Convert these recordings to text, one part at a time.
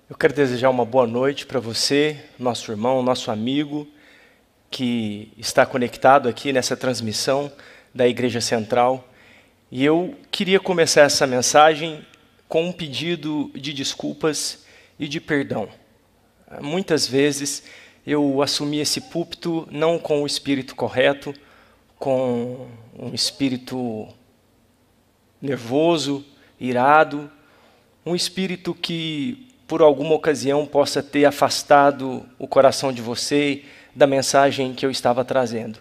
Eu quero desejar uma boa noite para você, nosso irmão, nosso amigo, que está conectado aqui nessa transmissão da Igreja Central. E eu queria começar essa mensagem com um pedido de desculpas e de perdão. Muitas vezes eu assumi esse púlpito não com o espírito correto, com um espírito nervoso, irado, um espírito que por alguma ocasião possa ter afastado o coração de você da mensagem que eu estava trazendo.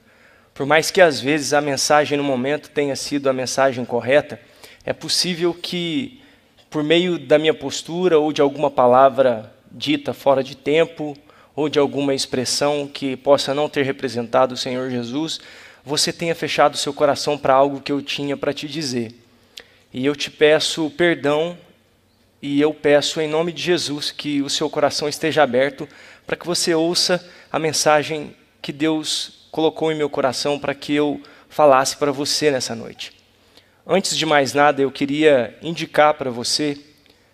Por mais que às vezes a mensagem no momento tenha sido a mensagem correta, é possível que por meio da minha postura ou de alguma palavra dita fora de tempo ou de alguma expressão que possa não ter representado o Senhor Jesus, você tenha fechado seu coração para algo que eu tinha para te dizer. E eu te peço perdão. E eu peço em nome de Jesus que o seu coração esteja aberto para que você ouça a mensagem que Deus colocou em meu coração para que eu falasse para você nessa noite. Antes de mais nada, eu queria indicar para você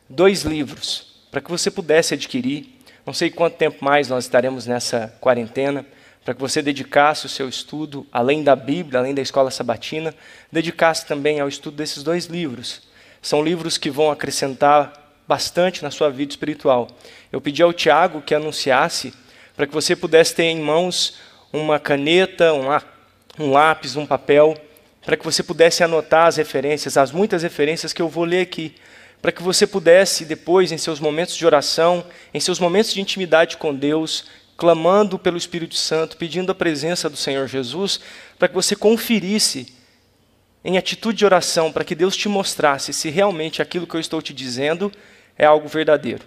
2 livros para que você pudesse adquirir. Não sei quanto tempo mais nós estaremos nessa quarentena, para que você dedicasse o seu estudo, além da Bíblia, além da escola sabatina, dedicasse também ao estudo desses 2 livros. São livros que vão acrescentar bastante na sua vida espiritual. Eu pedi ao Tiago que anunciasse para que você pudesse ter em mãos uma caneta, um lápis, um papel, para que você pudesse anotar as referências, as muitas referências que eu vou ler aqui, para que você pudesse depois, em seus momentos de oração, em seus momentos de intimidade com Deus, clamando pelo Espírito Santo, pedindo a presença do Senhor Jesus, para que você conferisse em atitude de oração, para que Deus te mostrasse se realmente aquilo que eu estou te dizendo é algo verdadeiro.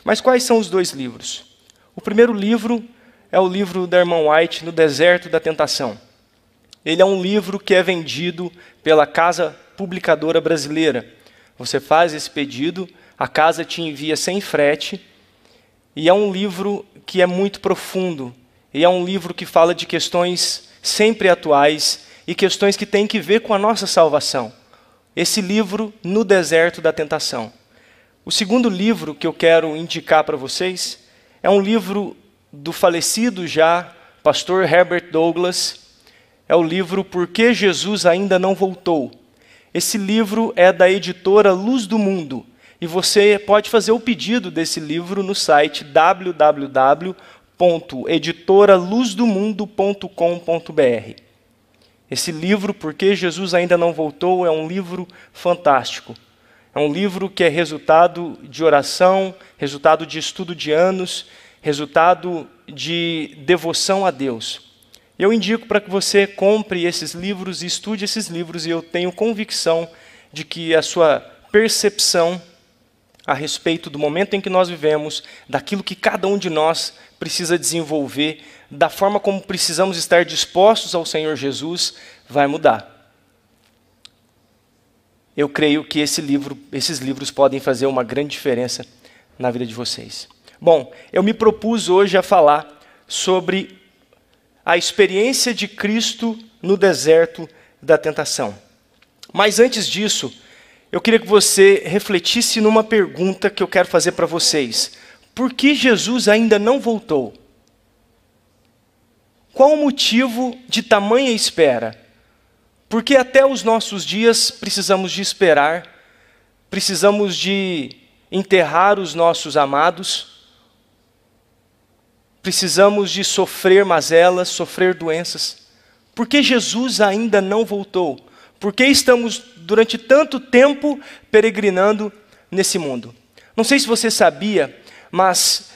Mas quais são os 2 livros? O primeiro livro é o livro da irmã White, No Deserto da Tentação. Ele é um livro que é vendido pela Casa Publicadora Brasileira. Você faz esse pedido, a casa te envia sem frete, e é um livro que é muito profundo, e é um livro que fala de questões sempre atuais, e questões que têm que ver com a nossa salvação. Esse livro, No Deserto da Tentação. O segundo livro que eu quero indicar para vocês é um livro do falecido já pastor Herbert Douglas. É o livro Por que Jesus Ainda Não Voltou. Esse livro é da editora Luz do Mundo. E você pode fazer o pedido desse livro no site www.editoraluzdomundo.com.br. Esse livro, Por que Jesus Ainda Não Voltou, é um livro fantástico. É um livro que é resultado de oração, resultado de estudo de anos, resultado de devoção a Deus. Eu indico para que você compre esses livros e estude esses livros, e eu tenho convicção de que a sua percepção a respeito do momento em que nós vivemos, daquilo que cada um de nós precisa desenvolver, da forma como precisamos estar dispostos ao Senhor Jesus, vai mudar. Eu creio que esses livros podem fazer uma grande diferença na vida de vocês. Bom, eu me propus hoje a falar sobre a experiência de Cristo no deserto da tentação. Mas antes disso, eu queria que você refletisse numa pergunta que eu quero fazer para vocês. Por que Jesus ainda não voltou? Qual o motivo de tamanha espera? Porque até os nossos dias precisamos de esperar, precisamos de enterrar os nossos amados, precisamos de sofrer mazelas, sofrer doenças. Por que Jesus ainda não voltou? Por que estamos durante tanto tempo peregrinando nesse mundo? Não sei se você sabia, mas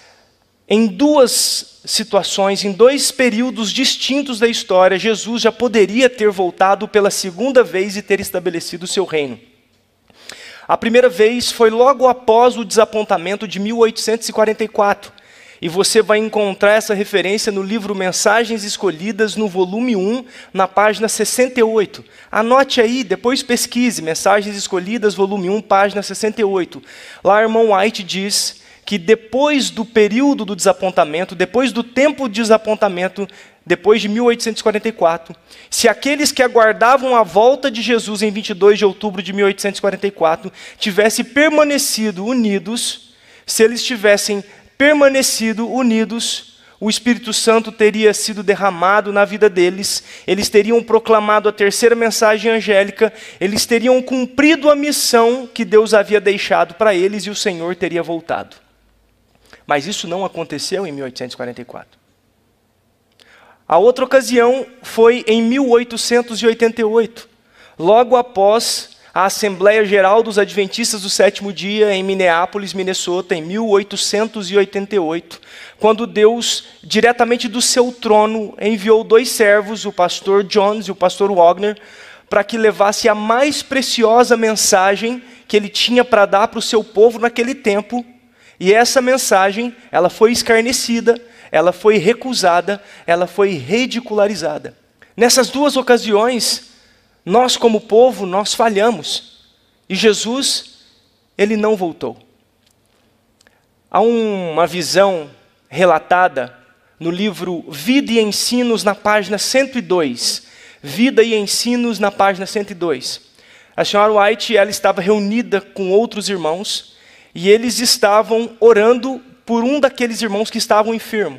em 2 situações, em 2 períodos distintos da história, Jesus já poderia ter voltado pela segunda vez e ter estabelecido o seu reino. A primeira vez foi logo após o desapontamento de 1844. E você vai encontrar essa referência no livro Mensagens Escolhidas, no volume 1, na página 68. Anote aí, depois pesquise, Mensagens Escolhidas, volume 1, página 68. Lá a irmã White diz que depois do período do desapontamento, depois do tempo de desapontamento, depois de 1844, se aqueles que aguardavam a volta de Jesus em 22 de outubro de 1844 tivessem permanecido unidos, se eles tivessem permanecido unidos, o Espírito Santo teria sido derramado na vida deles, eles teriam proclamado a terceira mensagem angélica, eles teriam cumprido a missão que Deus havia deixado para eles e o Senhor teria voltado. Mas isso não aconteceu em 1844. A outra ocasião foi em 1888, logo após a Assembleia Geral dos Adventistas do Sétimo Dia em Minneapolis, Minnesota, em 1888, quando Deus, diretamente do seu trono, enviou 2 servos, o pastor Jones e o pastor Wagner, para que levasse a mais preciosa mensagem que ele tinha para dar para o seu povo naquele tempo. E essa mensagem, ela foi escarnecida, ela foi recusada, ela foi ridicularizada. Nessas 2 ocasiões, nós como povo, nós falhamos. E Jesus, ele não voltou. Há uma visão relatada no livro Vida e Ensinos, na página 102. Vida e Ensinos, na página 102. A senhora White, ela estava reunida com outros irmãos, e eles estavam orando por um daqueles irmãos que estava enfermo.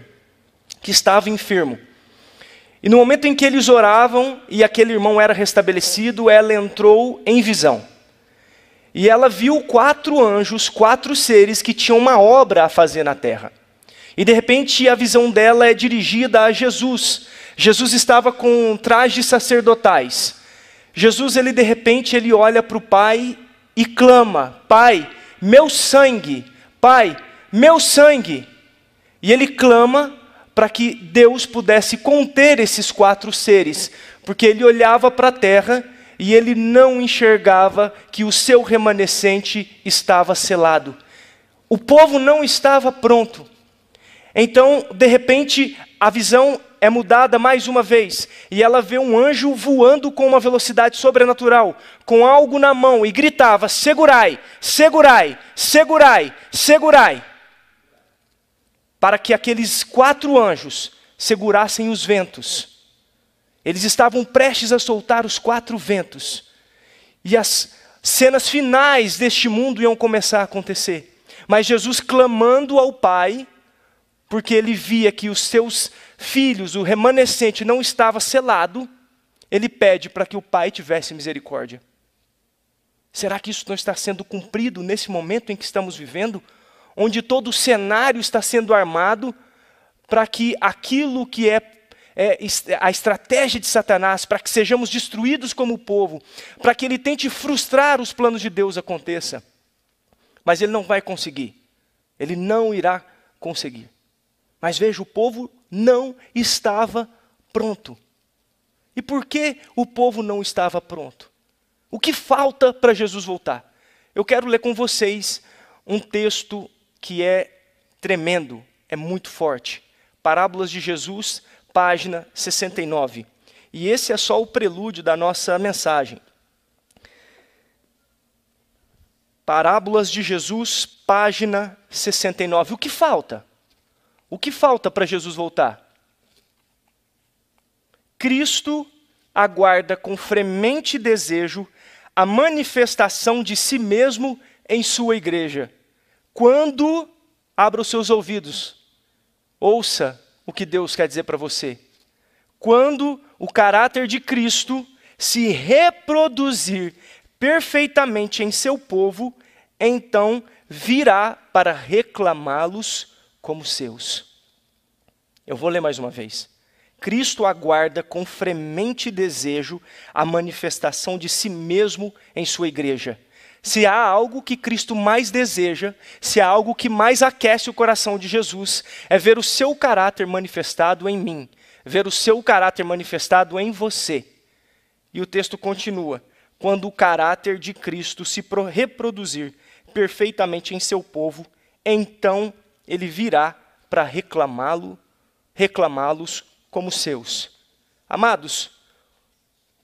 E no momento em que eles oravam e aquele irmão era restabelecido, ela entrou em visão. E ela viu 4 anjos, 4 seres que tinham uma obra a fazer na terra. E de repente a visão dela é dirigida a Jesus. Jesus estava com trajes sacerdotais. Jesus, de repente, ele olha para o Pai e clama: Pai, meu sangue, Pai, meu sangue. E ele clama para que Deus pudesse conter esses 4 seres, porque ele olhava para a terra e ele não enxergava que o seu remanescente estava selado. O povo não estava pronto. Então, de repente, a visão é mudada mais uma vez, e ela vê um anjo voando com uma velocidade sobrenatural, com algo na mão, e gritava: segurai, segurai, segurai, segurai. Para que aqueles 4 anjos segurassem os ventos. Eles estavam prestes a soltar os 4 ventos. E as cenas finais deste mundo iam começar a acontecer. Mas Jesus, clamando ao Pai, porque ele via que os seus filhos, o remanescente, não estava selado, ele pede para que o Pai tivesse misericórdia. Será que isso não está sendo cumprido nesse momento em que estamos vivendo? Onde todo o cenário está sendo armado para que aquilo que é a estratégia de Satanás, para que sejamos destruídos como povo, para que ele tente frustrar os planos de Deus aconteça. Mas ele não vai conseguir. Ele não irá conseguir. Mas veja, o povo não estava pronto. E por que o povo não estava pronto? O que falta para Jesus voltar? Eu quero ler com vocês um texto que é tremendo, é muito forte. Parábolas de Jesus, página 69. E esse é só o prelúdio da nossa mensagem. Parábolas de Jesus, página 69. O que falta? O que falta para Jesus voltar? Cristo aguarda com fremente desejo a manifestação de si mesmo em sua igreja. Quando, abra os seus ouvidos, ouça o que Deus quer dizer para você. Quando o caráter de Cristo se reproduzir perfeitamente em seu povo, então virá para reclamá-los como seus. Eu vou ler mais uma vez. Cristo aguarda com fremente desejo a manifestação de si mesmo em sua igreja. Se há algo que Cristo mais deseja, se há algo que mais aquece o coração de Jesus, é ver o seu caráter manifestado em mim, ver o seu caráter manifestado em você. E o texto continua: quando o caráter de Cristo se reproduzir perfeitamente em seu povo, então ele virá para reclamá-los como seus. Amados,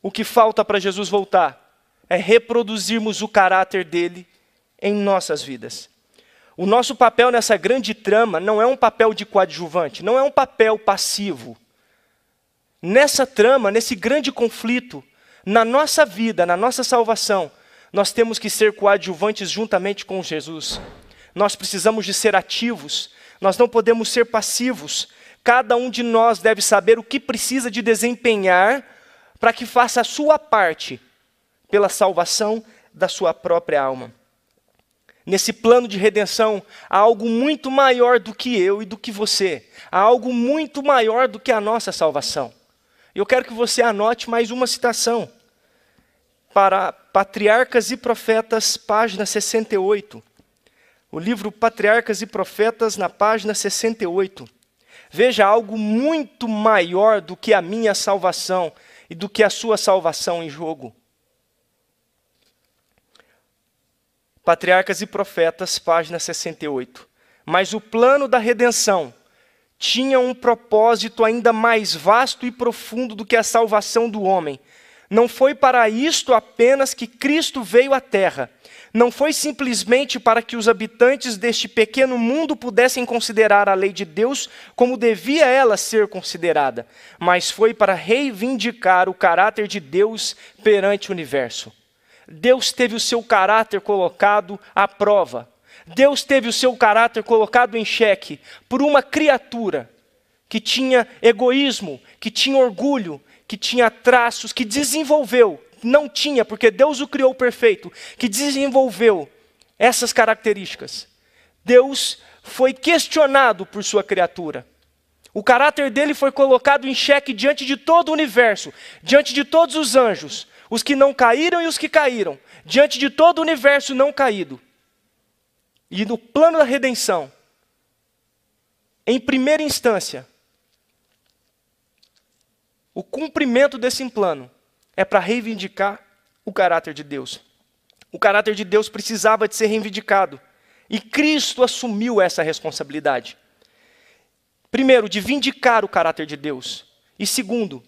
o que falta para Jesus voltar é reproduzirmos o caráter dele em nossas vidas. O nosso papel nessa grande trama não é um papel de coadjuvante, não é um papel passivo. Nessa trama, nesse grande conflito, na nossa vida, na nossa salvação, nós temos que ser coadjuvantes juntamente com Jesus. nós precisamos de ser ativos, nós não podemos ser passivos. Cada um de nós deve saber o que precisa de desempenhar para que faça a sua parte pela salvação da sua própria alma. Nesse plano de redenção, há algo muito maior do que eu e do que você. Há algo muito maior do que a nossa salvação. Eu quero que você anote mais uma citação. Para Patriarcas e Profetas, página 68. O livro Patriarcas e Profetas, na página 68. Veja algo muito maior do que a minha salvação e do que a sua salvação em jogo. Patriarcas e Profetas, página 68. Mas o plano da redenção tinha um propósito ainda mais vasto e profundo do que a salvação do homem. Não foi para isto apenas que Cristo veio à Terra. Não foi simplesmente para que os habitantes deste pequeno mundo pudessem considerar a lei de Deus como devia ela ser considerada, mas foi para reivindicar o caráter de Deus perante o universo. Deus teve o seu caráter colocado à prova. Deus teve o seu caráter colocado em xeque por uma criatura que tinha egoísmo, que tinha orgulho, que tinha traços, que desenvolveu, não tinha, porque Deus o criou perfeito, que desenvolveu essas características. Deus foi questionado por sua criatura. O caráter dele foi colocado em xeque diante de todo o universo, diante de todos os anjos, os que não caíram e os que caíram, diante de todo o universo não caído. E no plano da redenção, em primeira instância, o cumprimento desse plano é para reivindicar o caráter de Deus. O caráter de Deus precisava de ser reivindicado. E Cristo assumiu essa responsabilidade. Primeiro, de vindicar o caráter de Deus. E segundo,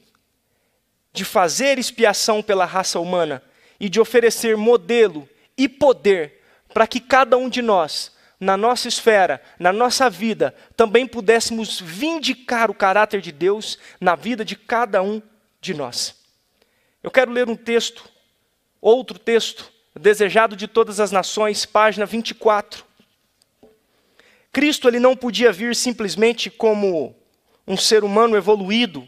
de fazer expiação pela raça humana e de oferecer modelo e poder para que cada um de nós, na nossa esfera, na nossa vida, também pudéssemos vindicar o caráter de Deus na vida de cada um de nós. Eu quero ler um texto, outro texto, Desejado de Todas as Nações, página 24. Cristo ele não podia vir simplesmente como um ser humano evoluído.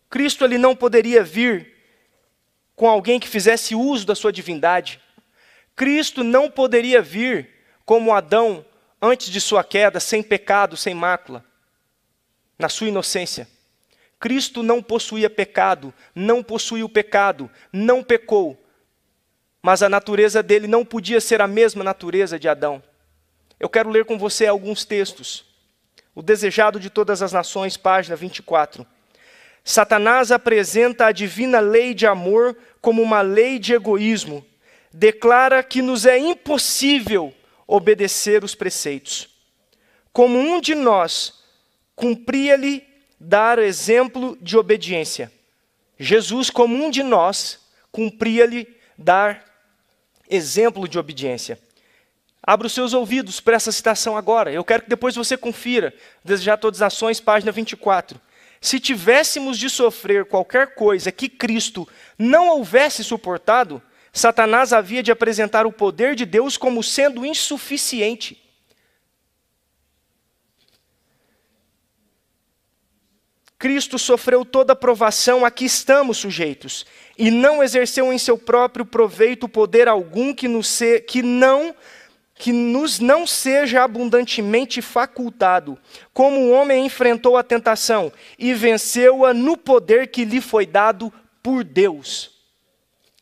Cristo ele não poderia vir com alguém que fizesse uso da sua divindade. Cristo não poderia vir como Adão antes de sua queda, sem pecado, sem mácula, na sua inocência. Cristo não possuía pecado, não possuía o pecado, não pecou, mas a natureza dele não podia ser a mesma natureza de Adão. Eu quero ler com você alguns textos. O Desejado de Todas as Nações, página 24. Satanás apresenta a divina lei de amor como uma lei de egoísmo. Declara que nos é impossível obedecer os preceitos. Como um de nós, cumpria-lhe dar exemplo de obediência. Jesus, como um de nós, cumpria-lhe dar exemplo de obediência. Abra os seus ouvidos para essa citação agora. Eu quero que depois você confira. Desejar Todas as Nações, página 24. Se tivéssemos de sofrer qualquer coisa que Cristo não houvesse suportado, Satanás havia de apresentar o poder de Deus como sendo insuficiente. Cristo sofreu toda a provação a que estamos sujeitos, e não exerceu em seu próprio proveito poder algum que nos não seja abundantemente facultado, como o homem enfrentou a tentação e venceu-a no poder que lhe foi dado por Deus.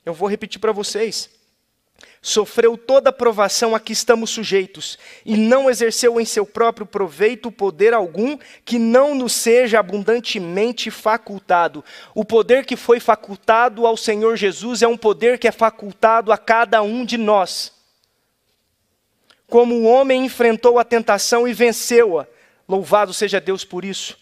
Eu vou repetir para vocês. Sofreu toda a provação a que estamos sujeitos, e não exerceu em seu próprio proveito poder algum que não nos seja abundantemente facultado. O poder que foi facultado ao Senhor Jesus é um poder que é facultado a cada um de nós. Como o homem enfrentou a tentação e venceu-a, louvado seja Deus por isso,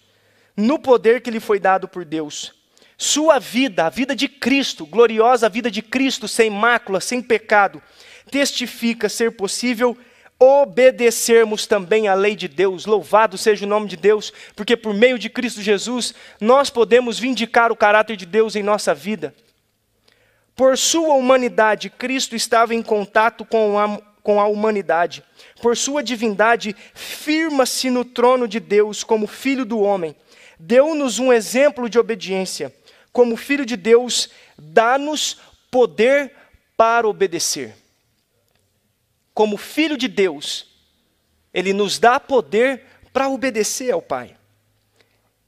no poder que lhe foi dado por Deus. Sua vida, a vida de Cristo, gloriosa vida de Cristo, sem mácula, sem pecado, testifica ser possível obedecermos também à lei de Deus. Louvado seja o nome de Deus, porque por meio de Cristo Jesus, nós podemos vindicar o caráter de Deus em nossa vida. Por sua humanidade, Cristo estava em contato com com a humanidade. Por sua divindade, firma-se no trono de Deus como filho do homem. Deu-nos um exemplo de obediência. Como filho de Deus, dá-nos poder para obedecer. Como filho de Deus, ele nos dá poder para obedecer ao Pai.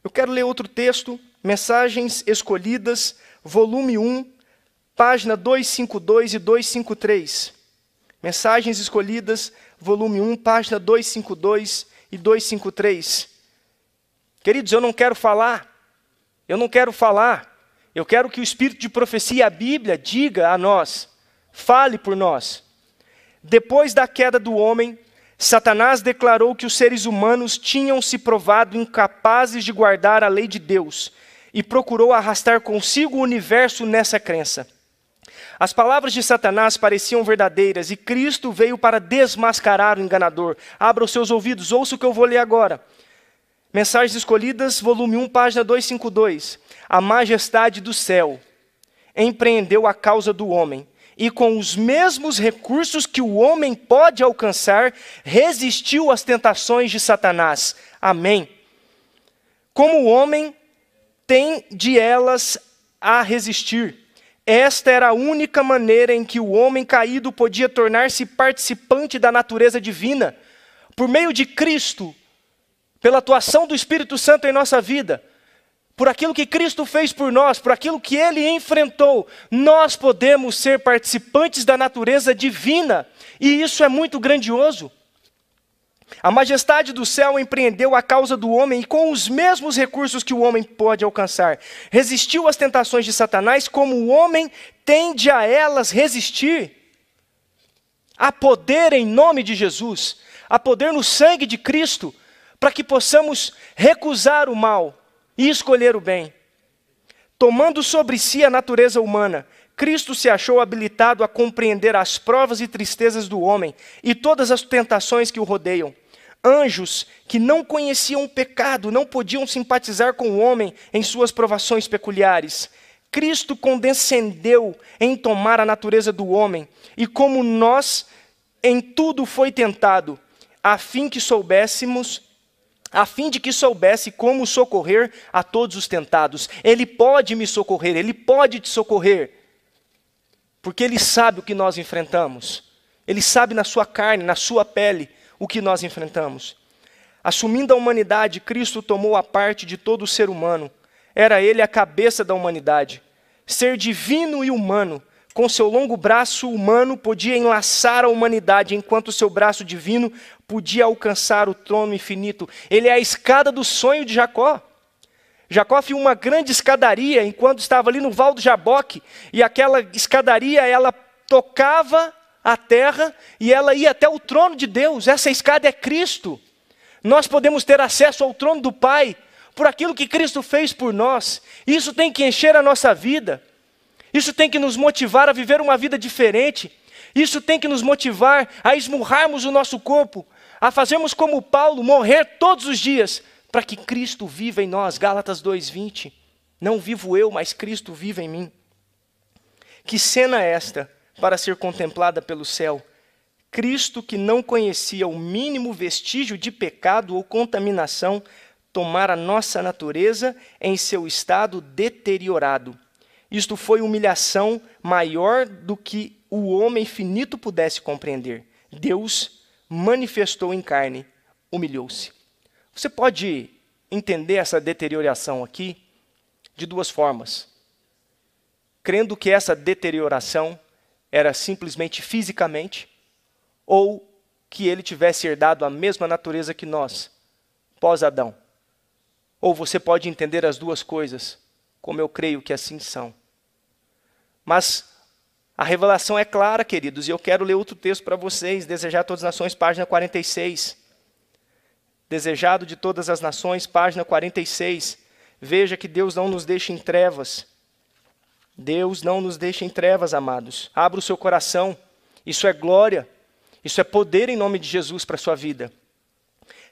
Eu quero ler outro texto, Mensagens Escolhidas, volume 1, página 252 e 253. Mensagens Escolhidas, volume 1, página 252 e 253. Queridos, eu não quero falar. Eu quero que o Espírito de profecia e a Bíblia diga a nós, fale por nós. Depois da queda do homem, Satanás declarou que os seres humanos tinham se provado incapazes de guardar a lei de Deus e procurou arrastar consigo o universo nessa crença. As palavras de Satanás pareciam verdadeiras e Cristo veio para desmascarar o enganador. Abra os seus ouvidos, ouça o que eu vou ler agora. Mensagens Escolhidas, volume 1, página 252. A majestade do céu empreendeu a causa do homem e com os mesmos recursos que o homem pode alcançar, resistiu às tentações de Satanás. Amém. Como o homem tem de elas a resistir. Esta era a única maneira em que o homem caído podia tornar-se participante da natureza divina. Por meio de Cristo, pela atuação do Espírito Santo em nossa vida, por aquilo que Cristo fez por nós, por aquilo que Ele enfrentou, nós podemos ser participantes da natureza divina. E isso é muito grandioso. A majestade do céu empreendeu a causa do homem e com os mesmos recursos que o homem pode alcançar. Resistiu às tentações de Satanás como o homem tende a elas resistir. Há poder em nome de Jesus, há poder no sangue de Cristo, para que possamos recusar o mal e escolher o bem. Tomando sobre si a natureza humana, Cristo se achou habilitado a compreender as provas e tristezas do homem e todas as tentações que o rodeiam. Anjos que não conheciam o pecado não podiam simpatizar com o homem em suas provações peculiares. Cristo condescendeu em tomar a natureza do homem e como nós, em tudo foi tentado, a fim de que soubesse como socorrer a todos os tentados. Ele pode me socorrer, Ele pode te socorrer, porque Ele sabe o que nós enfrentamos. Ele sabe na sua carne, na sua pele, o que nós enfrentamos. Assumindo a humanidade, Cristo tomou a parte de todo o ser humano. Era Ele a cabeça da humanidade. Ser divino e humano, com seu longo braço humano, podia enlaçar a humanidade, enquanto seu braço divino podia alcançar o trono infinito. Ele é a escada do sonho de Jacó. Jacó viu uma grande escadaria enquanto estava ali no Val do Jaboque, e aquela escadaria, ela tocava a terra e ela ia até o trono de Deus. Essa escada é Cristo. Nós podemos ter acesso ao trono do Pai por aquilo que Cristo fez por nós. Isso tem que encher a nossa vida. Isso tem que nos motivar a viver uma vida diferente. Isso tem que nos motivar a esmurrarmos o nosso corpo, a fazermos como Paulo, morrer todos os dias, para que Cristo viva em nós. Gálatas 2:20. Não vivo eu, mas Cristo vive em mim. Que cena é esta para ser contemplada pelo céu? Cristo, que não conhecia o mínimo vestígio de pecado ou contaminação, tomar a nossa natureza em seu estado deteriorado. Isto foi humilhação maior do que o homem finito pudesse compreender. Deus manifestou em carne, humilhou-se. Você pode entender essa deterioração aqui de duas formas. Crendo que essa deterioração era simplesmente fisicamente, ou que ele tivesse herdado a mesma natureza que nós, pós-Adão. Ou você pode entender as duas coisas, como eu creio que assim são. Mas a revelação é clara, queridos, e eu quero ler outro texto para vocês, Desejar a Todas as Nações, página 46. Desejado de todas as nações, página 46. Veja que Deus não nos deixa em trevas. Deus não nos deixa em trevas, amados. Abra o seu coração. Isso é glória. Isso é poder em nome de Jesus para a sua vida.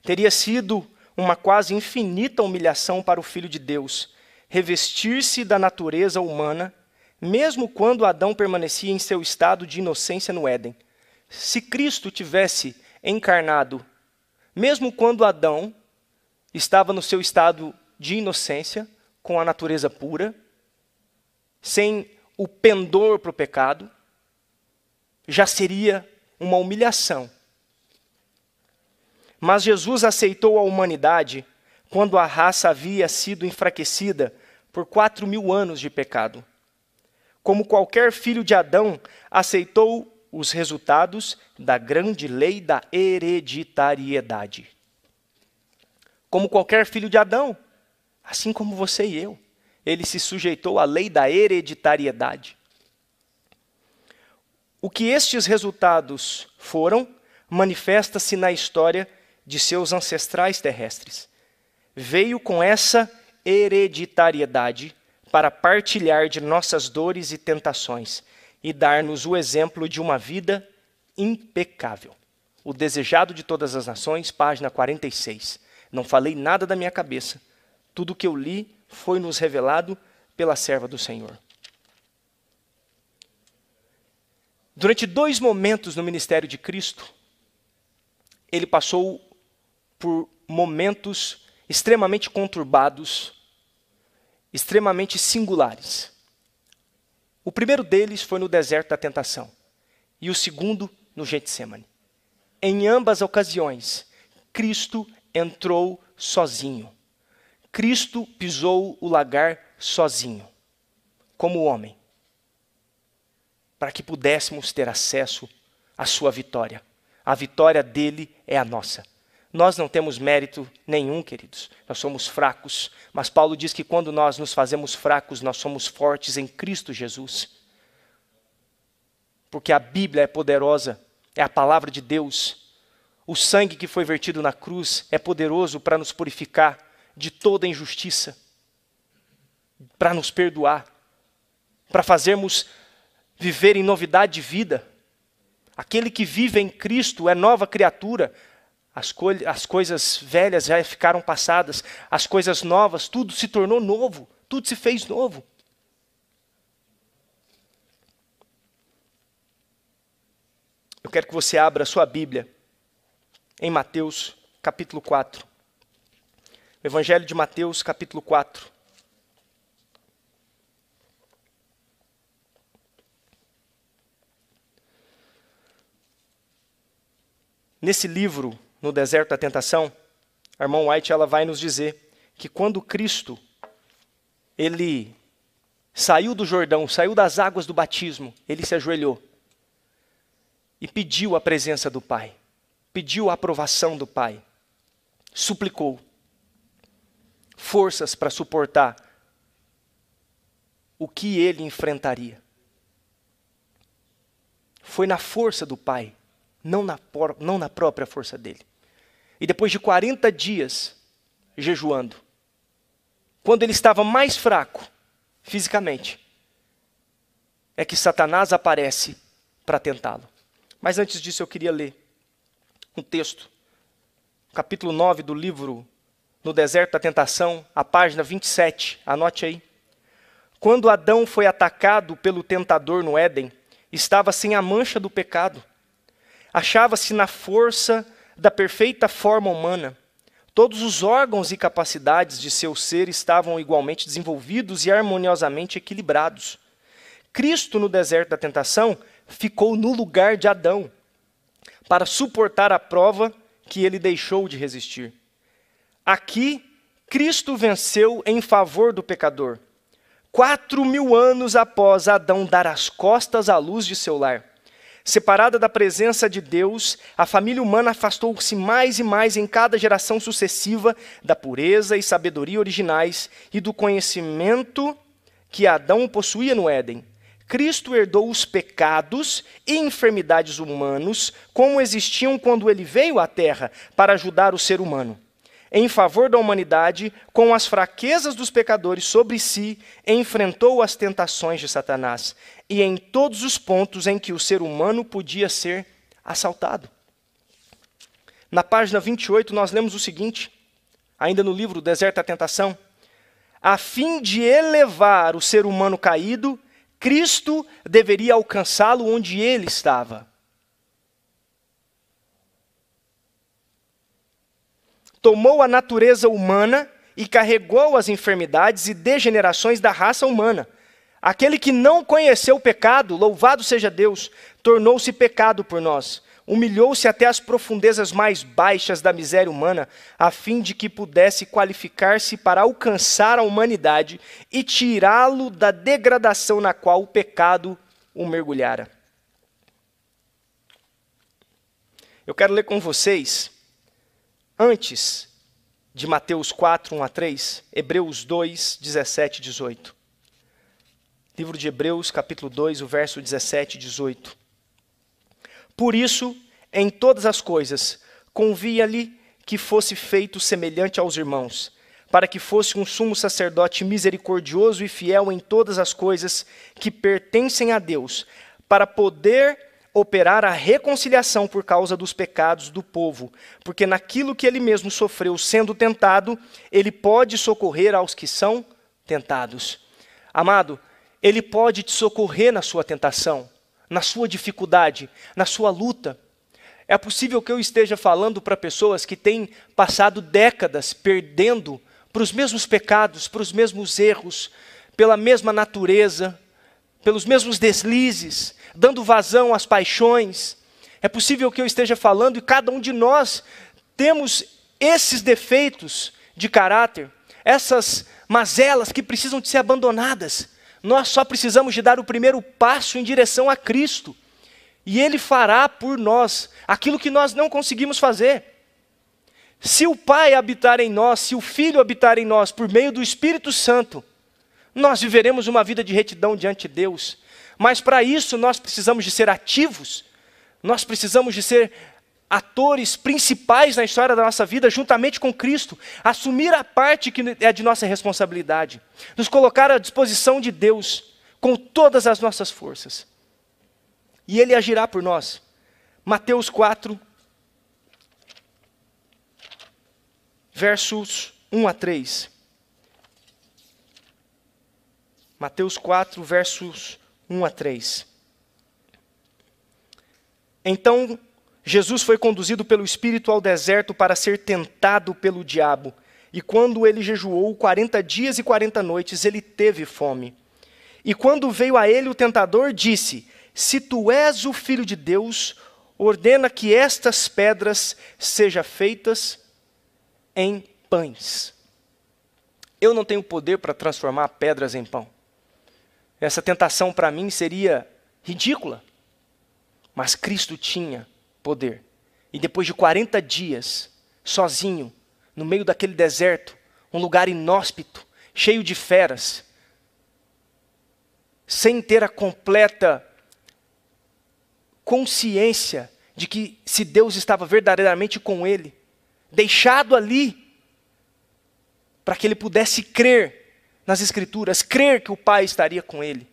Teria sido uma quase infinita humilhação para o Filho de Deus revestir-se da natureza humana, mesmo quando Adão permanecia em seu estado de inocência no Éden. se Cristo tivesse encarnado, mesmo quando Adão estava no seu estado de inocência, com a natureza pura, sem o pendor para o pecado, já seria uma humilhação. Mas Jesus aceitou a humanidade quando a raça havia sido enfraquecida por 4.000 anos de pecado. Como qualquer filho de Adão, aceitou os resultados da grande lei da hereditariedade. Como qualquer filho de Adão, assim como você e eu, ele se sujeitou à lei da hereditariedade. O que estes resultados foram, manifesta-se na história de seus ancestrais terrestres. Veio com essa hereditariedade para partilhar de nossas dores e tentações e dar-nos o exemplo de uma vida impecável. O Desejado de Todas as Nações, página 46. Não falei nada da minha cabeça. Tudo o que eu li foi nos revelado pela serva do Senhor. Durante 2 momentos no ministério de Cristo, ele passou por momentos extremamente conturbados, extremamente singulares. O primeiro deles foi no deserto da tentação, e o segundo no Getsêmani. Em ambas ocasiões, Cristo entrou sozinho. Cristo pisou o lagar sozinho, como homem, para que pudéssemos ter acesso à sua vitória. A vitória dele é a nossa. Nós não temos mérito nenhum, queridos. Nós somos fracos, mas Paulo diz que quando nós nos fazemos fracos, nós somos fortes em Cristo Jesus. Porque a Bíblia é poderosa, é a palavra de Deus. O sangue que foi vertido na cruz é poderoso para nos purificar de toda injustiça, para nos perdoar, para fazermos viver em novidade de vida. Aquele que vive em Cristo é nova criatura. As coisas velhas já ficaram passadas, as coisas novas, tudo se tornou novo, tudo se fez novo. Eu quero que você abra a sua Bíblia em Mateus, capítulo 4. Evangelho de Mateus, capítulo 4. Nesse livro, no deserto da tentação, a irmã White ela vai nos dizer que quando Cristo ele saiu do Jordão, saiu das águas do batismo, ele se ajoelhou e pediu a presença do Pai, pediu a aprovação do Pai, suplicou forças para suportar o que ele enfrentaria. Foi na força do Pai, não na própria força dele. E depois de 40 dias jejuando, quando ele estava mais fraco fisicamente, é que Satanás aparece para tentá-lo. Mas antes disso eu queria ler um texto, capítulo 9 do livro No Deserto da Tentação, a página 27, anote aí. Quando Adão foi atacado pelo tentador no Éden, estava sem a mancha do pecado. Achava-se na força da perfeita forma humana. Todos os órgãos e capacidades de seu ser estavam igualmente desenvolvidos e harmoniosamente equilibrados. Cristo, no deserto da tentação, ficou no lugar de Adão, para suportar a prova que ele deixou de resistir. Aqui, Cristo venceu em favor do pecador. 4.000 anos após Adão dar as costas à luz de seu lar. Separada da presença de Deus, a família humana afastou-se mais e mais em cada geração sucessiva da pureza e sabedoria originais e do conhecimento que Adão possuía no Éden. Cristo herdou os pecados e enfermidades humanos como existiam quando ele veio à Terra para ajudar o ser humano. Em favor da humanidade, com as fraquezas dos pecadores sobre si, enfrentou as tentações de Satanás, e em todos os pontos em que o ser humano podia ser assaltado. Na página 28, nós lemos o seguinte, ainda no livro Deserto da Tentação: a fim de elevar o ser humano caído, Cristo deveria alcançá-lo onde ele estava. tomou a natureza humana e carregou as enfermidades e degenerações da raça humana. Aquele que não conheceu o pecado, louvado seja Deus, tornou-se pecado por nós. Humilhou-se até as profundezas mais baixas da miséria humana, a fim de que pudesse qualificar-se para alcançar a humanidade e tirá-lo da degradação na qual o pecado o mergulhara. Eu quero ler com vocês, antes de Mateus 4, 1 a 3, Hebreus 2, 17 e 18. Livro de Hebreus, capítulo 2, o verso 17 e 18. Por isso, em todas as coisas, convinha-lhe que fosse feito semelhante aos irmãos, para que fosse um sumo sacerdote misericordioso e fiel em todas as coisas que pertencem a Deus, para poder operar a reconciliação por causa dos pecados do povo, porque naquilo que ele mesmo sofreu sendo tentado, ele pode socorrer aos que são tentados. Amado, ele pode te socorrer na sua tentação, na sua dificuldade, na sua luta. É possível que eu esteja falando para pessoas que têm passado décadas perdendo para os mesmos pecados, para os mesmos erros, pela mesma natureza, pelos mesmos deslizes, dando vazão às paixões. É possível que eu esteja falando, e cada um de nós temos esses defeitos de caráter, essas mazelas que precisam de ser abandonadas. Nós só precisamos de dar o primeiro passo em direção a Cristo. E Ele fará por nós aquilo que nós não conseguimos fazer. Se o Pai habitar em nós, se o Filho habitar em nós por meio do Espírito Santo, nós viveremos uma vida de retidão diante de Deus. Mas para isso nós precisamos de ser ativos, nós precisamos de ser atores principais na história da nossa vida, juntamente com Cristo, assumir a parte que é de nossa responsabilidade, nos colocar à disposição de Deus, com todas as nossas forças. E Ele agirá por nós. Mateus 4, versos 1 a 3. Mateus 4, versos 1 a 3. Então, Jesus foi conduzido pelo Espírito ao deserto para ser tentado pelo diabo. E quando ele jejuou 40 dias e 40 noites, ele teve fome. E quando veio a ele o tentador, disse: se tu és o Filho de Deus, ordena que estas pedras sejam feitas em pães. Eu não tenho poder para transformar pedras em pão. Essa tentação para mim seria ridícula. Mas Cristo tinha poder. E depois de 40 dias, sozinho, no meio daquele deserto, um lugar inóspito, cheio de feras, sem ter a completa consciência de que se Deus estava verdadeiramente com ele, deixado ali, para que ele pudesse crer nas Escrituras, crer que o Pai estaria com ele.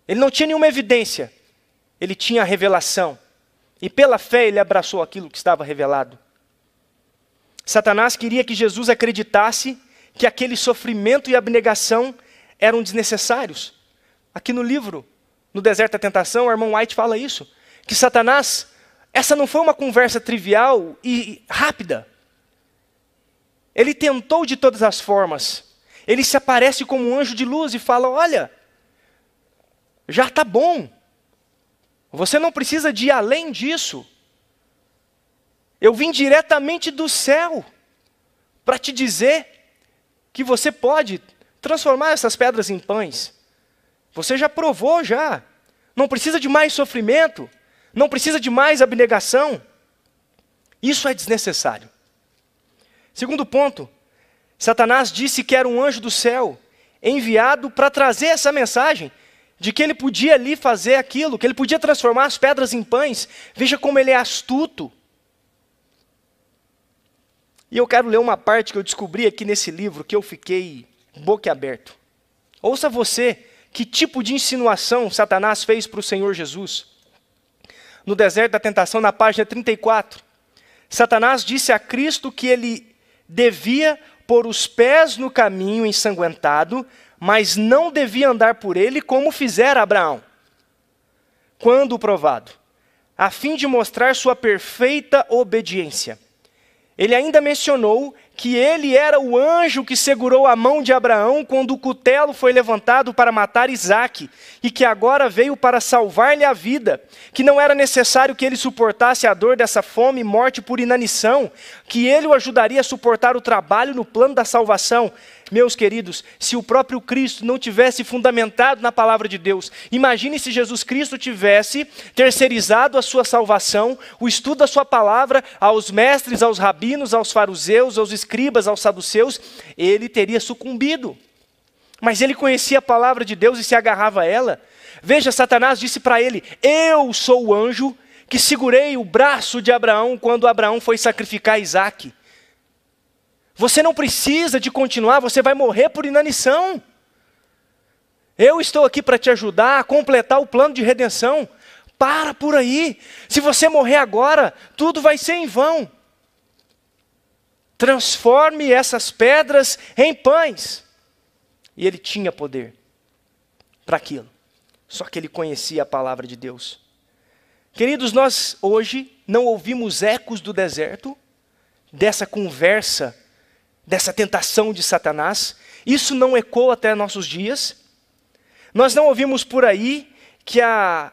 Ele não tinha nenhuma evidência, ele tinha a revelação. E pela fé ele abraçou aquilo que estava revelado. Satanás queria que Jesus acreditasse que aquele sofrimento e abnegação eram desnecessários. Aqui no livro, no Deserto da Tentação, o irmão White fala isso. Que Satanás, essa não foi uma conversa trivial e rápida. Ele tentou de todas as formas. Ele se aparece como um anjo de luz e fala: olha, já está bom. Você não precisa de ir além disso. Eu vim diretamente do céu para te dizer que você pode transformar essas pedras em pães. Você já provou já. Não precisa de mais sofrimento. Não precisa de mais abnegação. Isso é desnecessário. Segundo ponto, Satanás disse que era um anjo do céu, enviado para trazer essa mensagem de que ele podia ali fazer aquilo, que ele podia transformar as pedras em pães. Veja como ele é astuto. E eu quero ler uma parte que eu descobri aqui nesse livro, que eu fiquei boquiaberto. Ouça você, que tipo de insinuação Satanás fez para o Senhor Jesus. No Deserto da Tentação, na página 34, Satanás disse a Cristo que ele devia pôr os pés no caminho ensanguentado, mas não devia andar por ele como fizera Abraão, quando provado, a fim de mostrar sua perfeita obediência. Ele ainda mencionou que ele era o anjo que segurou a mão de Abraão quando o cutelo foi levantado para matar Isaque, e que agora veio para salvar-lhe a vida, que não era necessário que ele suportasse a dor dessa fome e morte por inanição, que ele o ajudaria a suportar o trabalho no plano da salvação. Meus queridos, se o próprio Cristo não tivesse fundamentado na palavra de Deus, imagine se Jesus Cristo tivesse terceirizado a sua salvação, o estudo da sua palavra, aos mestres, aos rabinos, aos fariseus, aos escribas, aos saduceus, ele teria sucumbido. Mas ele conhecia a palavra de Deus e se agarrava a ela. Veja, Satanás disse para ele: eu sou o anjo que segurei o braço de Abraão quando Abraão foi sacrificar Isaque. Você não precisa de continuar, você vai morrer por inanição. Eu estou aqui para te ajudar a completar o plano de redenção. Para por aí. Se você morrer agora, tudo vai ser em vão. Transforme essas pedras em pães. E ele tinha poder para aquilo. Só que ele conhecia a palavra de Deus. Queridos, nós hoje não ouvimos ecos do deserto, dessa conversa, dessa tentação de Satanás. Isso não ecoa até nossos dias. Nós não ouvimos por aí que a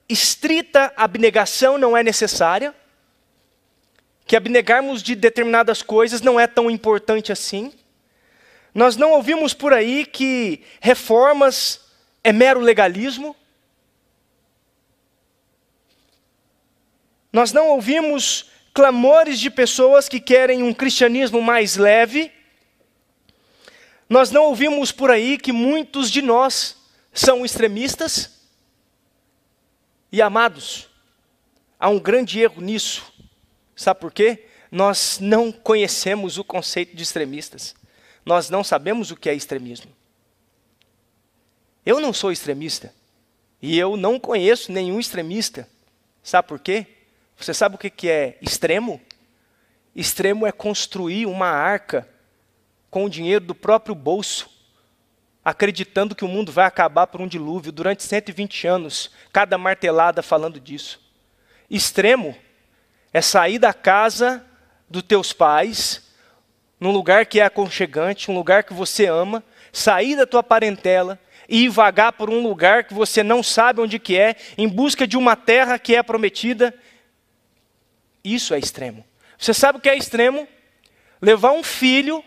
estrita abnegação não é necessária, que abnegarmos de determinadas coisas não é tão importante assim. Nós não ouvimos por aí que reformas é mero legalismo. Nós não ouvimos clamores de pessoas que querem um cristianismo mais leve. Nós não ouvimos por aí que muitos de nós são extremistas. E amados, há um grande erro nisso. Sabe por quê? Nós não conhecemos o conceito de extremistas. Nós não sabemos o que é extremismo. Eu não sou extremista. E eu não conheço nenhum extremista. Sabe por quê? Você sabe o que é extremo? Extremo é construir uma arca com o dinheiro do próprio bolso, acreditando que o mundo vai acabar por um dilúvio durante 120 anos, cada martelada falando disso. Extremo é sair da casa dos teus pais, num lugar que é aconchegante, um lugar que você ama, sair da tua parentela e ir vagar por um lugar que você não sabe onde que é, em busca de uma terra que é prometida. Isso é extremo. Você sabe o que é extremo? Levar um filho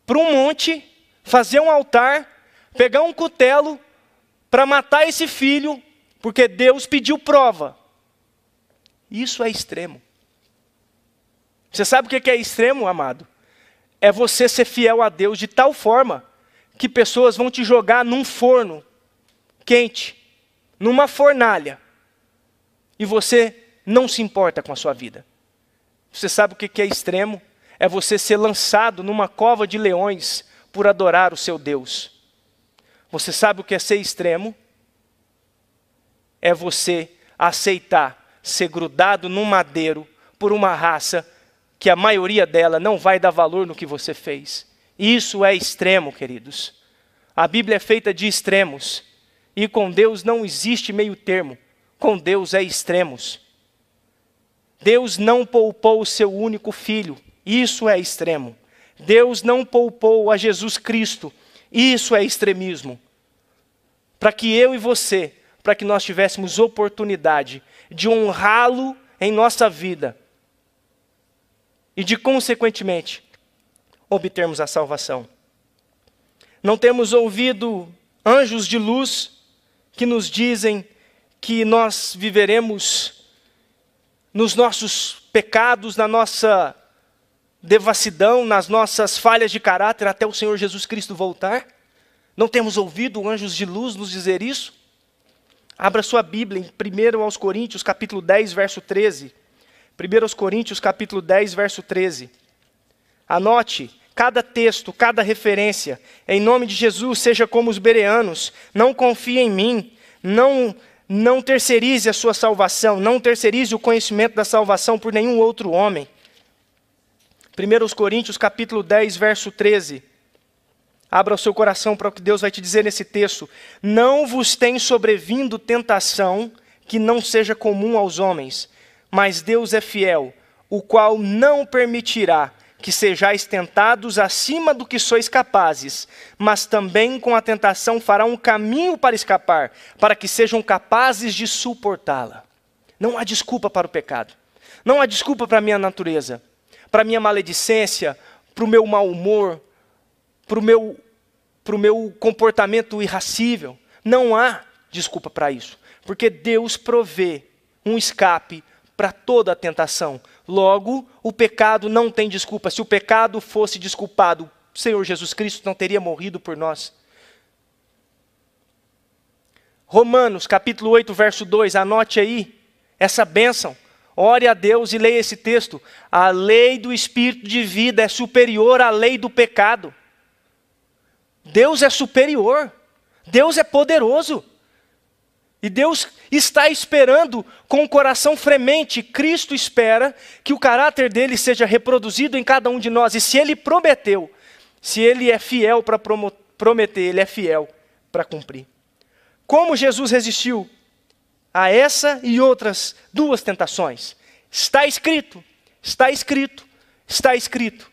para um monte, fazer um altar, pegar um cutelo para matar esse filho, porque Deus pediu prova. Isso é extremo. Você sabe o que é extremo, amado? É você ser fiel a Deus de tal forma que pessoas vão te jogar num forno quente, numa fornalha, e você não se importa com a sua vida. Você sabe o que é extremo? É você ser lançado numa cova de leões por adorar o seu Deus. Você sabe o que é ser extremo? É você aceitar ser grudado num madeiro por uma raça que a maioria dela não vai dar valor no que você fez. Isso é extremo, queridos. A Bíblia é feita de extremos. E com Deus não existe meio termo. Com Deus é extremos. Deus não poupou o seu único filho. Isso é extremo. Deus não poupou a Jesus Cristo. Isso é extremismo. Para que eu e você, para que nós tivéssemos oportunidade de honrá-lo em nossa vida e de, consequentemente, obtermos a salvação. Não temos ouvido anjos de luz que nos dizem que nós viveremos nos nossos pecados, na nossa devassidão, nas nossas falhas de caráter, até o Senhor Jesus Cristo voltar? Não temos ouvido anjos de luz nos dizer isso? Abra sua Bíblia em 1 aos Coríntios, capítulo 10, verso 13. 1 aos Coríntios, capítulo 10, verso 13. Anote cada texto, cada referência. Em nome de Jesus, seja como os bereanos. Não confie em mim. Não terceirize a sua salvação. Não terceirize o conhecimento da salvação por nenhum outro homem. 1 Coríntios, capítulo 10, verso 13. Abra o seu coração para o que Deus vai te dizer nesse texto. Não vos tem sobrevindo tentação que não seja comum aos homens, mas Deus é fiel, o qual não permitirá que sejais tentados acima do que sois capazes, mas também com a tentação fará um caminho para escapar, para que sejam capazes de suportá-la. Não há desculpa para o pecado. Não há desculpa para a minha natureza, para a minha maledicência, para o meu mau humor, para o meu comportamento irracível. Não há desculpa para isso, porque Deus provê um escape para toda a tentação. Logo, o pecado não tem desculpa. Se o pecado fosse desculpado, o Senhor Jesus Cristo não teria morrido por nós. Romanos, capítulo 8, verso 2, anote aí essa bênção. Ore a Deus e leia esse texto. A lei do Espírito de vida é superior à lei do pecado. Deus é superior. Deus é poderoso. E Deus está esperando com o coração fremente. Cristo espera que o caráter dele seja reproduzido em cada um de nós. E se ele prometeu, se ele é fiel para prometer, ele é fiel para cumprir. Como Jesus resistiu a essa e outras duas tentações? Está escrito, está escrito, está escrito.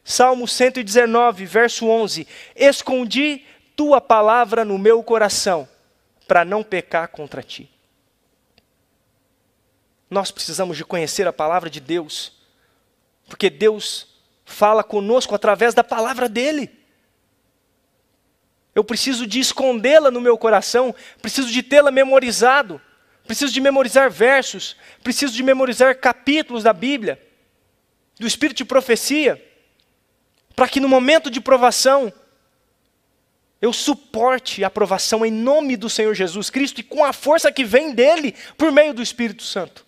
Salmo 119, verso 11. Escondi tua palavra no meu coração, para não pecar contra ti. Nós precisamos de conhecer a palavra de Deus, porque Deus fala conosco através da palavra dele. Eu preciso de escondê-la no meu coração, preciso de tê-la memorizado, preciso de memorizar versos, preciso de memorizar capítulos da Bíblia, do Espírito de profecia, para que no momento de provação, eu suporte a provação em nome do Senhor Jesus Cristo e com a força que vem dele, por meio do Espírito Santo.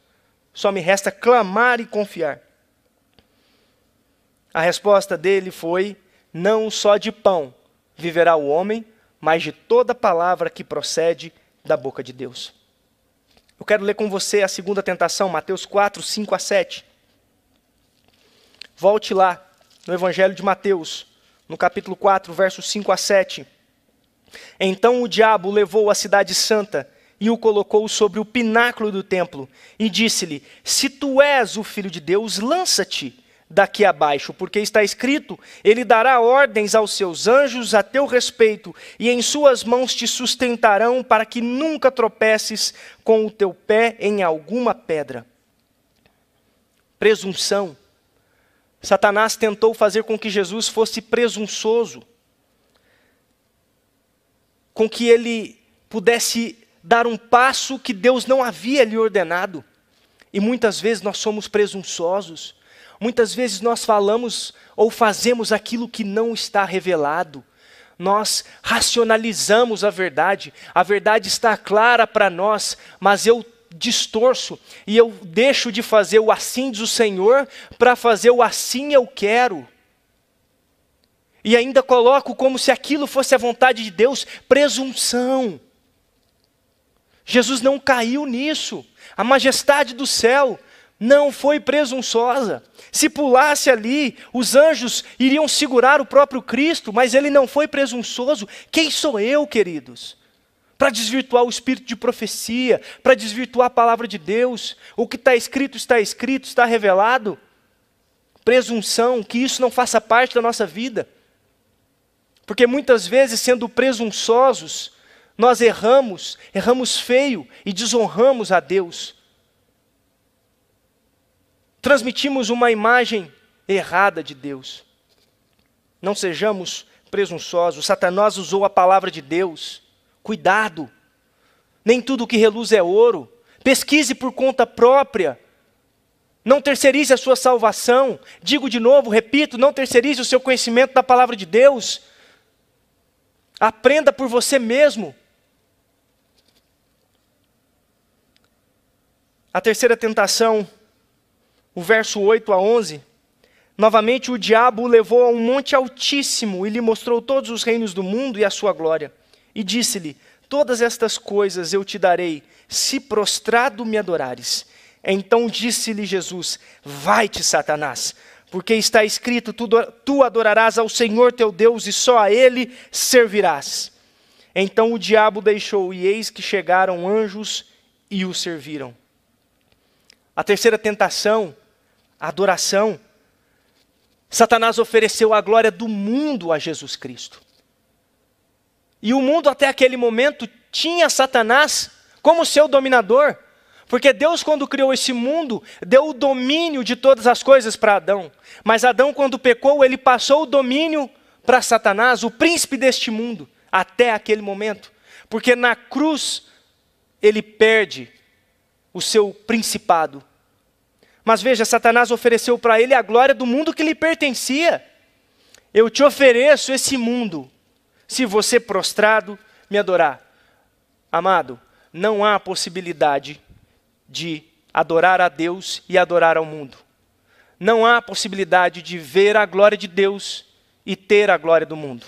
Só me resta clamar e confiar. A resposta dele foi: não só de pão viverá o homem, mas de toda palavra que procede da boca de Deus. Eu quero ler com você a segunda tentação, Mateus 4, 5 a 7. Volte lá, no Evangelho de Mateus, no capítulo 4, versos 5 a 7. Então o diabo levou a cidade santa e o colocou sobre o pináculo do templo e disse-lhe: se tu és o Filho de Deus, lança-te daqui abaixo, porque está escrito: ele dará ordens aos seus anjos a teu respeito, e em suas mãos te sustentarão para que nunca tropeces com o teu pé em alguma pedra. Presunção. Satanás tentou fazer com que Jesus fosse presunçoso, com que ele pudesse dar um passo que Deus não havia lhe ordenado. E muitas vezes nós somos presunçosos, muitas vezes nós falamos ou fazemos aquilo que não está revelado. Nós racionalizamos a verdade está clara para nós, mas eu distorço e eu deixo de fazer o assim diz o Senhor para fazer o assim eu quero. E ainda coloco como se aquilo fosse a vontade de Deus. Presunção. Jesus não caiu nisso. A majestade do céu não foi presunçosa. Se pulasse ali, os anjos iriam segurar o próprio Cristo, mas ele não foi presunçoso. Quem sou eu, queridos? Para desvirtuar o espírito de profecia, para desvirtuar a palavra de Deus. O que está escrito, está revelado. Presunção, que isso não faça parte da nossa vida. Porque muitas vezes, sendo presunçosos, nós erramos feio e desonramos a Deus. Transmitimos uma imagem errada de Deus. Não sejamos presunçosos. Satanás usou a palavra de Deus. Cuidado. Nem tudo que reluz é ouro. Pesquise por conta própria. Não terceirize a sua salvação. Digo de novo, repito, não terceirize o seu conhecimento da palavra de Deus. Aprenda por você mesmo. A terceira tentação, o verso 8 a 11. Novamente o diabo o levou a um monte altíssimo e lhe mostrou todos os reinos do mundo e a sua glória. E disse-lhe: todas estas coisas eu te darei, se prostrado me adorares. Então disse-lhe Jesus: vai-te, Satanás, porque está escrito, tu adorarás ao Senhor teu Deus e só a Ele servirás. Então o diabo deixou, e eis que chegaram anjos e o serviram. A terceira tentação, a adoração. Satanás ofereceu a glória do mundo a Jesus Cristo. E o mundo até aquele momento tinha Satanás como seu dominador. Porque Deus, quando criou esse mundo, deu o domínio de todas as coisas para Adão. Mas Adão, quando pecou, ele passou o domínio para Satanás, o príncipe deste mundo, até aquele momento. Porque na cruz, ele perde o seu principado. Mas veja, Satanás ofereceu para ele a glória do mundo que lhe pertencia. Eu te ofereço esse mundo, se você prostrado me adorar. Amado, não há possibilidade de adorar a Deus e adorar ao mundo. Não há possibilidade de ver a glória de Deus e ter a glória do mundo.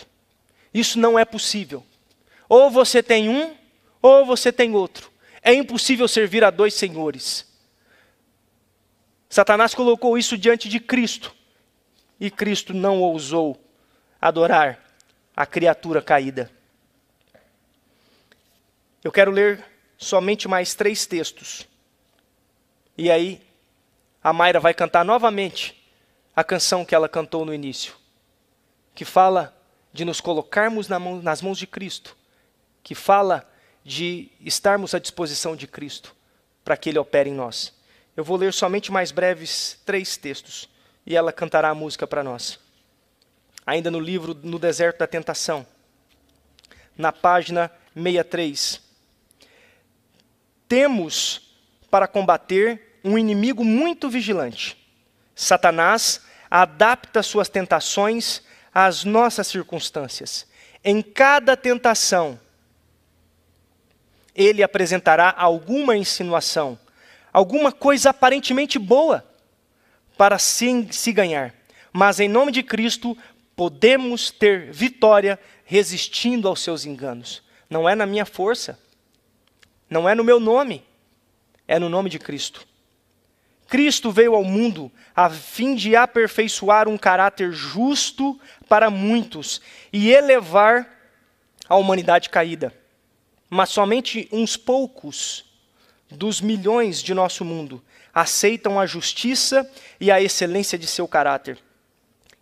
Isso não é possível. Ou você tem um, ou você tem outro. É impossível servir a dois senhores. Satanás colocou isso diante de Cristo. E Cristo não ousou adorar a criatura caída. Eu quero ler somente mais 3 textos. E aí, a Mayra vai cantar novamente a canção que ela cantou no início, que fala de nos colocarmos nas mãos de Cristo, que fala de estarmos à disposição de Cristo, para que Ele opere em nós. Eu vou ler somente mais breves 3 textos, e ela cantará a música para nós. Ainda no livro No Deserto da Tentação, na página 63. Temos para combater um inimigo muito vigilante. Satanás adapta suas tentações às nossas circunstâncias. Em cada tentação, ele apresentará alguma insinuação, alguma coisa aparentemente boa para se ganhar. Mas em nome de Cristo, podemos ter vitória resistindo aos seus enganos. Não é na minha força, não é no meu nome, é no nome de Cristo. Cristo veio ao mundo a fim de aperfeiçoar um caráter justo para muitos e elevar a humanidade caída. Mas somente uns poucos dos milhões de nosso mundo aceitam a justiça e a excelência de seu caráter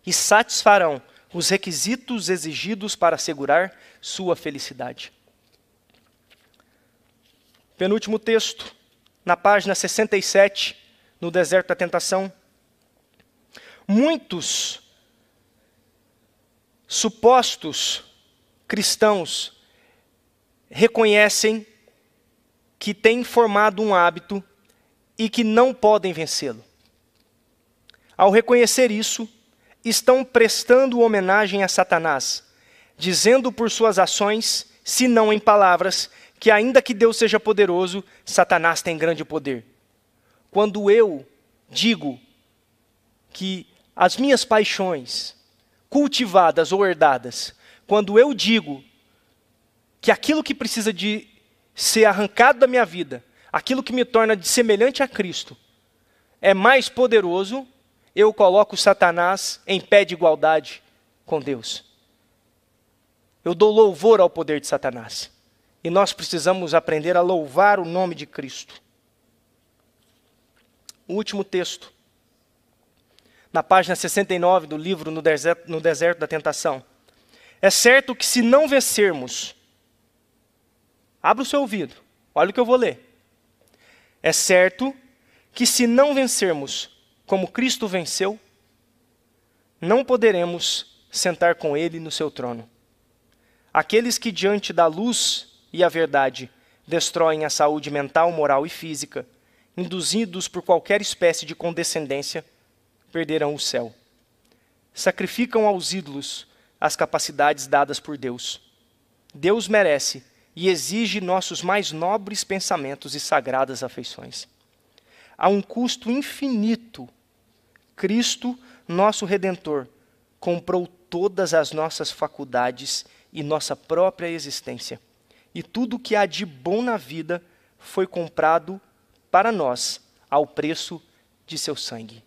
e satisfarão os requisitos exigidos para assegurar sua felicidade. Penúltimo texto, na página 67, no Deserto da Tentação. Muitos supostos cristãos reconhecem que têm formado um hábito e que não podem vencê-lo. Ao reconhecer isso, estão prestando homenagem a Satanás, dizendo por suas ações, se não em palavras, que ainda que Deus seja poderoso, Satanás tem grande poder. Quando eu digo que as minhas paixões, cultivadas ou herdadas, quando eu digo que aquilo que precisa de ser arrancado da minha vida, aquilo que me torna de semelhante a Cristo, é mais poderoso, eu coloco Satanás em pé de igualdade com Deus. Eu dou louvor ao poder de Satanás. E nós precisamos aprender a louvar o nome de Cristo. O último texto, na página 69 do livro No Deserto da Tentação. É certo que se não vencermos, abra o seu ouvido, olha o que eu vou ler. É certo que se não vencermos como Cristo venceu, não poderemos sentar com Ele no seu trono. Aqueles que diante da luz e a verdade destroem a saúde mental, moral e física, induzidos por qualquer espécie de condescendência, perderão o céu. Sacrificam aos ídolos as capacidades dadas por Deus. Deus merece e exige nossos mais nobres pensamentos e sagradas afeições. A um custo infinito, Cristo, nosso Redentor, comprou todas as nossas faculdades e nossa própria existência. E tudo que há de bom na vida foi comprado para nós ao preço de seu sangue.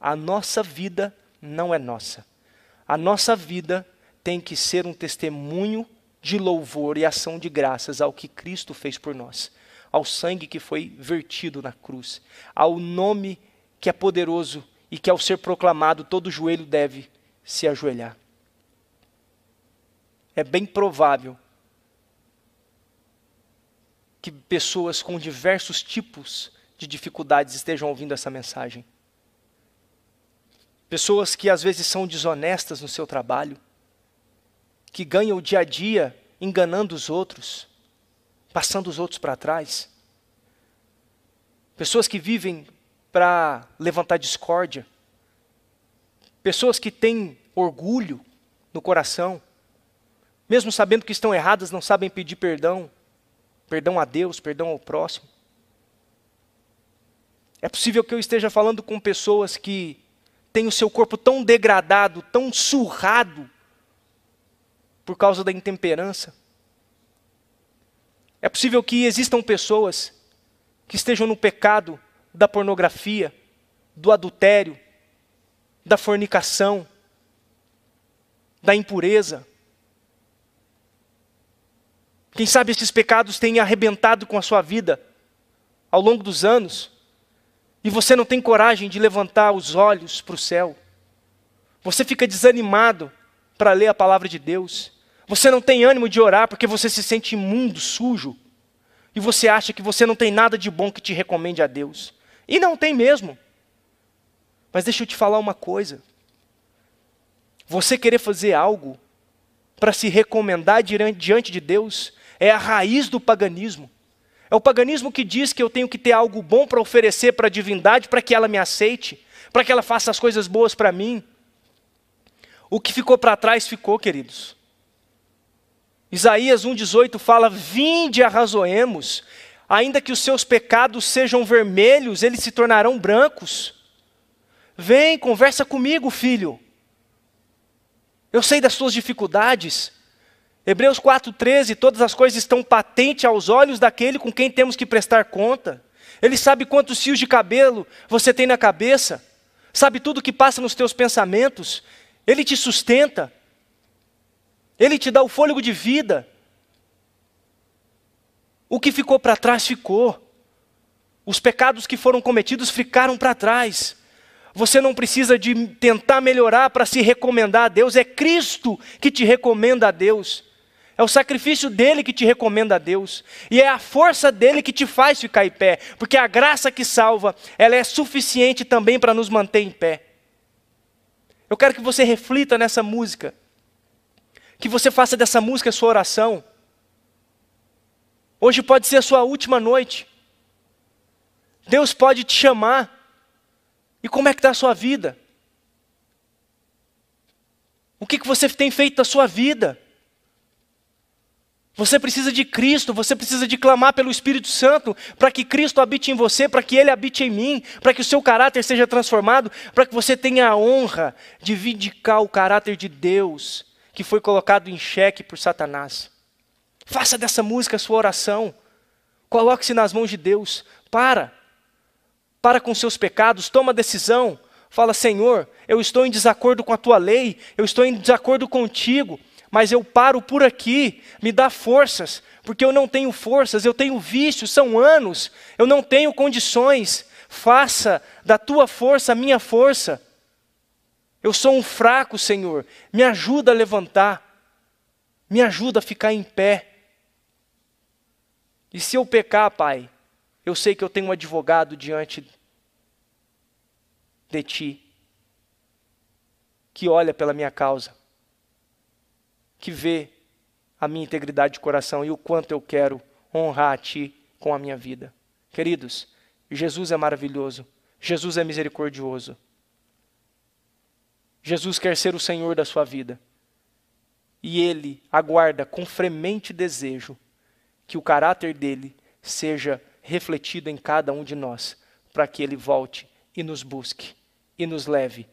A nossa vida não é nossa. A nossa vida tem que ser um testemunho de louvor e ação de graças ao que Cristo fez por nós, ao sangue que foi vertido na cruz, ao nome que é poderoso e que ao ser proclamado todo joelho deve se ajoelhar. É bem provável que pessoas com diversos tipos de dificuldades estejam ouvindo essa mensagem. Pessoas que às vezes são desonestas no seu trabalho, que ganham o dia a dia enganando os outros, passando os outros para trás. Pessoas que vivem para levantar discórdia. Pessoas que têm orgulho no coração, mesmo sabendo que estão erradas, não sabem pedir perdão. Perdão a Deus, perdão ao próximo. É possível que eu esteja falando com pessoas que têm o seu corpo tão degradado, tão surrado, por causa da intemperança. É possível que existam pessoas que estejam no pecado da pornografia, do adultério, da fornicação, da impureza. Quem sabe esses pecados têm arrebentado com a sua vida ao longo dos anos, e você não tem coragem de levantar os olhos para o céu. Você fica desanimado para ler a palavra de Deus. Você não tem ânimo de orar porque você se sente imundo, sujo. E você acha que você não tem nada de bom que te recomende a Deus. E não tem mesmo. Mas deixa eu te falar uma coisa. Você querer fazer algo para se recomendar diante de Deus é a raiz do paganismo. É o paganismo que diz que eu tenho que ter algo bom para oferecer para a divindade, para que ela me aceite, para que ela faça as coisas boas para mim. O que ficou para trás ficou, queridos. Isaías 1,18 fala: vinde, arrazoemos, ainda que os seus pecados sejam vermelhos, eles se tornarão brancos. Vem, conversa comigo, filho. Eu sei das suas dificuldades. Hebreus 4,13, todas as coisas estão patentes aos olhos daquele com quem temos que prestar conta. Ele sabe quantos fios de cabelo você tem na cabeça, sabe tudo o que passa nos teus pensamentos. Ele te sustenta, Ele te dá o fôlego de vida. O que ficou para trás ficou. Os pecados que foram cometidos ficaram para trás. Você não precisa de tentar melhorar para se recomendar a Deus. É Cristo que te recomenda a Deus. É o sacrifício dele que te recomenda a Deus. E é a força dele que te faz ficar em pé. Porque a graça que salva, ela é suficiente também para nos manter em pé. Eu quero que você reflita nessa música. Que você faça dessa música a sua oração. Hoje pode ser a sua última noite. Deus pode te chamar. E como é que está a sua vida? O que você tem feito da sua vida? Você precisa de Cristo, você precisa de clamar pelo Espírito Santo, para que Cristo habite em você, para que Ele habite em mim, para que o seu caráter seja transformado, para que você tenha a honra de vindicar o caráter de Deus, que foi colocado em xeque por Satanás. Faça dessa música a sua oração, coloque-se nas mãos de Deus, para com seus pecados, toma decisão, fala: Senhor, eu estou em desacordo com a Tua lei, eu estou em desacordo contigo, mas eu paro por aqui, me dá forças, porque eu não tenho forças, eu tenho vícios, são anos, eu não tenho condições, faça da Tua força a minha força. Eu sou um fraco, Senhor, me ajuda a levantar, me ajuda a ficar em pé. E se eu pecar, Pai, eu sei que eu tenho um advogado diante de Ti, que olha pela minha causa, que vê a minha integridade de coração e o quanto eu quero honrar a Ti com a minha vida. Queridos, Jesus é maravilhoso, Jesus é misericordioso. Jesus quer ser o Senhor da sua vida. E Ele aguarda com fremente desejo que o caráter dEle seja refletido em cada um de nós, para que Ele volte e nos busque e nos leve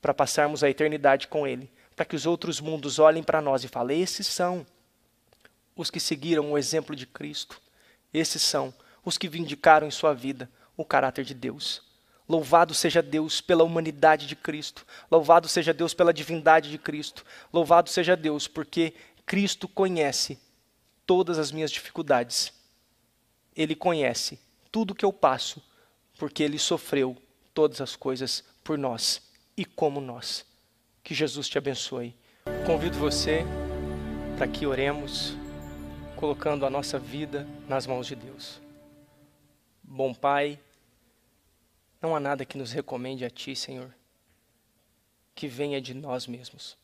para passarmos a eternidade com Ele, para que os outros mundos olhem para nós e falem: esses são os que seguiram o exemplo de Cristo, esses são os que vindicaram em sua vida o caráter de Deus. Louvado seja Deus pela humanidade de Cristo, louvado seja Deus pela divindade de Cristo, louvado seja Deus porque Cristo conhece todas as minhas dificuldades. Ele conhece tudo que eu passo, porque Ele sofreu todas as coisas por nós e como nós. Que Jesus te abençoe. Convido você para que oremos, colocando a nossa vida nas mãos de Deus. Bom Pai, não há nada que nos recomende a Ti, Senhor, que venha de nós mesmos.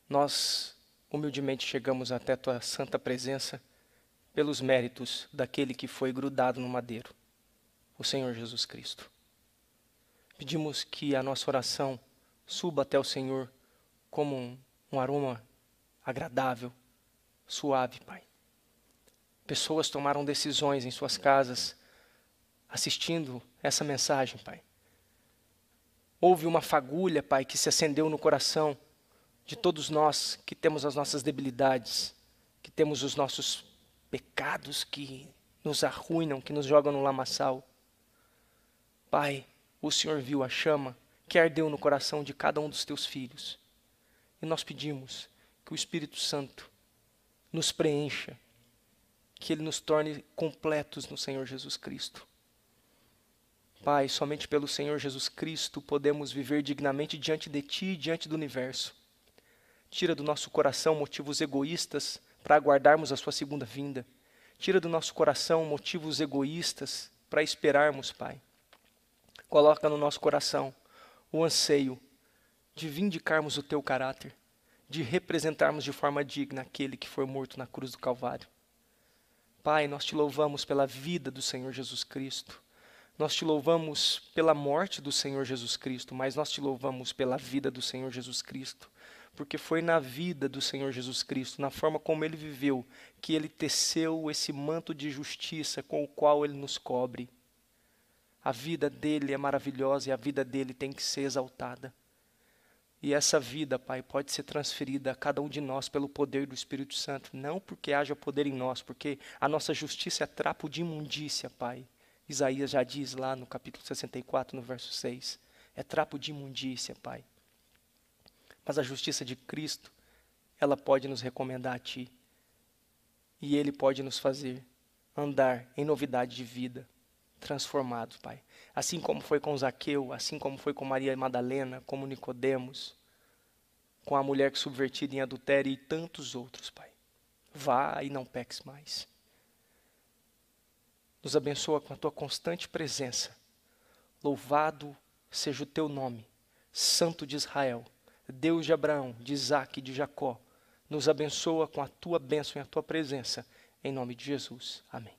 Nós humildemente chegamos até Tua santa presença pelos méritos daquele que foi grudado no madeiro, o Senhor Jesus Cristo. Pedimos que a nossa oração suba até o Senhor como um aroma agradável, suave, Pai. Pessoas tomaram decisões em suas casas assistindo essa mensagem, Pai. Houve uma fagulha, Pai, que se acendeu no coração de todos nós que temos as nossas debilidades, que temos os nossos pecados que nos arruinam, que nos jogam no lamaçal. Pai, o Senhor viu a chama que ardeu no coração de cada um dos teus filhos. E nós pedimos que o Espírito Santo nos preencha, que Ele nos torne completos no Senhor Jesus Cristo. Pai, somente pelo Senhor Jesus Cristo podemos viver dignamente diante de Ti e diante do universo. Tira do nosso coração motivos egoístas para aguardarmos a Sua segunda vinda. Tira do nosso coração motivos egoístas para esperarmos, Pai. Coloca no nosso coração o anseio de vindicarmos o Teu caráter, de representarmos de forma digna aquele que foi morto na cruz do Calvário. Pai, nós Te louvamos pela vida do Senhor Jesus Cristo. Nós Te louvamos pela morte do Senhor Jesus Cristo, mas nós Te louvamos pela vida do Senhor Jesus Cristo, porque foi na vida do Senhor Jesus Cristo, na forma como Ele viveu, que Ele teceu esse manto de justiça com o qual Ele nos cobre. A vida dEle é maravilhosa e a vida dEle tem que ser exaltada. E essa vida, Pai, pode ser transferida a cada um de nós pelo poder do Espírito Santo, não porque haja poder em nós, porque a nossa justiça é trapo de imundícia, Pai. Isaías já diz lá no capítulo 64, no verso 6, é trapo de imundícia, Pai. Mas a justiça de Cristo, ela pode nos recomendar a Ti. E Ele pode nos fazer andar em novidade de vida, transformados, Pai. Assim como foi com Zaqueu, assim como foi com Maria Madalena, como Nicodemos, com a mulher que subvertida em adultério e tantos outros, Pai. Vá e não peques mais. Nos abençoa com a Tua constante presença. Louvado seja o Teu nome, Santo de Israel, Deus de Abraão, de Isaque e de Jacó. Nos abençoa com a Tua bênção e a Tua presença. Em nome de Jesus. Amém.